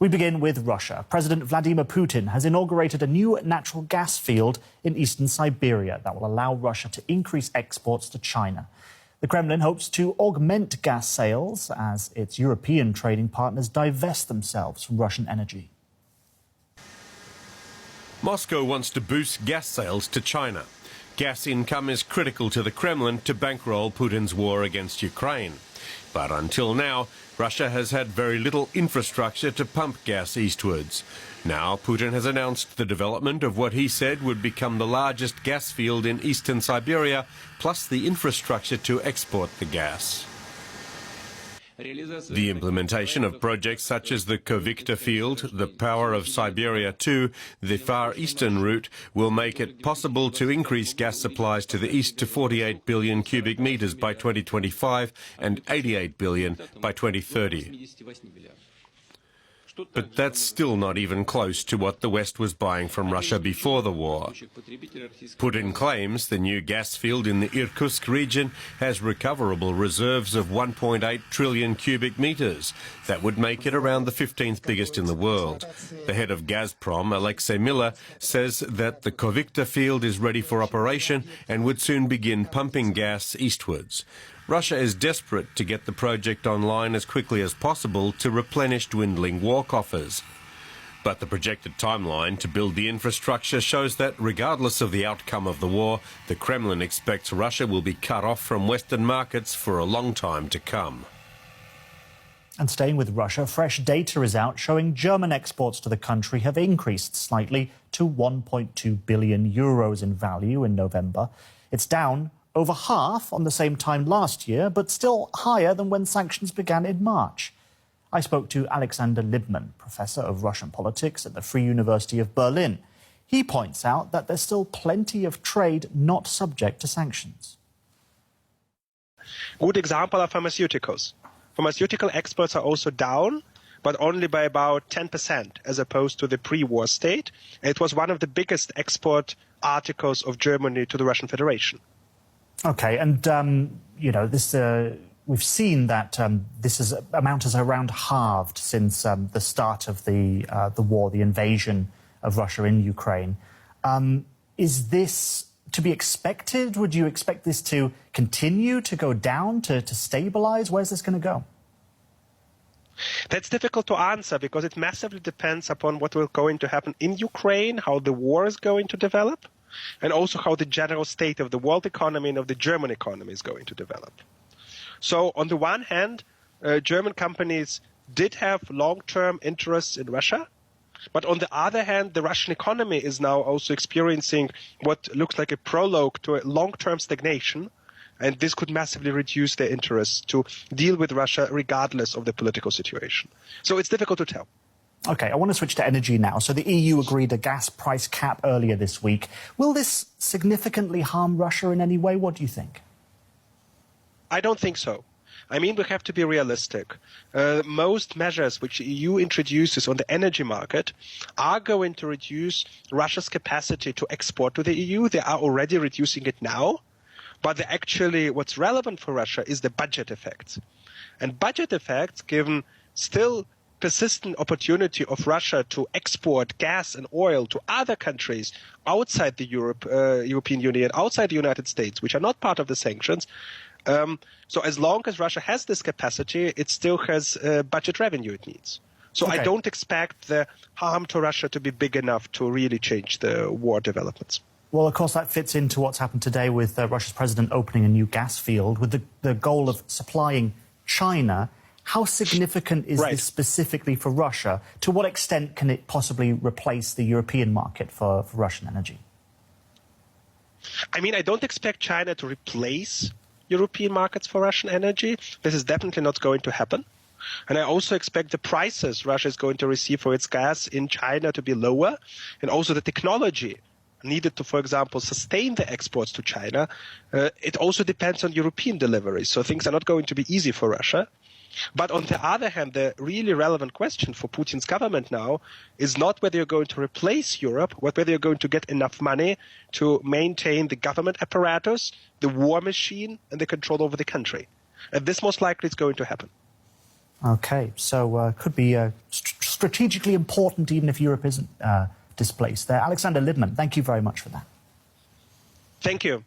We begin with Russia. President Vladimir Putin has inaugurated a new natural gas field in eastern Siberia that will allow Russia to increase exports to China. The Kremlin hopes to augment gas sales as its European trading partners divest themselves from Russian energy. Moscow wants to boost gas sales to China. Gas income is critical to the Kremlin to bankroll Putin's war against Ukraine. But until now, Russia has had very little infrastructure to pump gas eastwards. Now Putin has announced the development of what he said would become the largest gas field in eastern Siberia, plus the infrastructure to export the gas. The implementation of projects such as the Kovykta field, the Power of Siberia 2, the Far Eastern route will make it possible to increase gas supplies to the east to 48 billion cubic metres by 2025 and 88 billion by 2030. But that's still not even close to what the West was buying from Russia before the war. Putin claims the new gas field in the Irkutsk region has recoverable reserves of 1.8 trillion cubic metres. That would make it around the 15th biggest in the world. The head of Gazprom, Alexei Miller, says that the Kovykta field is ready for operation and would soon begin pumping gas eastwards. Russia is desperate to get the project online as quickly as possible to replenish dwindling war coffers. But the projected timeline to build the infrastructure shows that, regardless of the outcome of the war, the Kremlin expects Russia will be cut off from Western markets for a long time to come. And staying with Russia, fresh data is out showing German exports to the country have increased slightly to 1.2 billion euros in value in November. It's down over half on the same time last year, but still higher than when sanctions began in March. I spoke to Alexander Libman, professor of Russian politics at the Free University of Berlin. He points out that there's still plenty of trade not subject to sanctions. Good example are pharmaceuticals. Pharmaceutical exports are also down, but only by about 10% as opposed to the pre-war state. It was one of the biggest export articles of Germany to the Russian Federation. OK, and, we've seen that this amount has around halved since the start of the war, the invasion of Russia in Ukraine. Is this to be expected? Would you expect this to continue to go down, to stabilize? Where's this going to go? That's difficult to answer because it massively depends upon what will going to happen in Ukraine, how the war is going to develop, and also how the general state of the world economy and of the German economy is going to develop. So on the one hand, German companies did have long-term interests in Russia, but on the other hand, the Russian economy is now also experiencing what looks like a prologue to a long-term stagnation, and this could massively reduce their interest to deal with Russia regardless of the political situation. So it's difficult to tell. OK, I want to switch to energy now. So the EU agreed a gas price cap earlier this week. Will this significantly harm Russia in any way? What do you think? I don't think so. I mean, we have to be realistic. Most measures which the EU introduces on the energy market are going to reduce Russia's capacity to export to the EU. They are already reducing it now. But actually what's relevant for Russia is the budget effects. And budget effects, given still persistent opportunity of Russia to export gas and oil to other countries outside the European Union, outside the United States, which are not part of the sanctions. So as long as Russia has this capacity, it still has budget revenue it needs. So I don't expect the harm to Russia to be big enough to really change the war developments. Well, of course, that fits into what's happened today with Russia's president opening a new gas field with the goal of supplying China. How significant is this specifically for Russia? To what extent can it possibly replace the European market for Russian energy? I mean, I don't expect China to replace European markets for Russian energy. This is definitely not going to happen. And I also expect the prices Russia is going to receive for its gas in China to be lower, and also the technology needed to, for example, sustain the exports to China. It also depends on European deliveries, so things are not going to be easy for Russia. But on the other hand, the really relevant question for Putin's government now is not whether you're going to replace Europe, but whether you're going to get enough money to maintain the government apparatus, the war machine, and the control over the country. And this most likely is going to happen. OK, so could be strategically important even if Europe isn't displaced there. Alexander Lippmann, thank you very much for that. Thank you.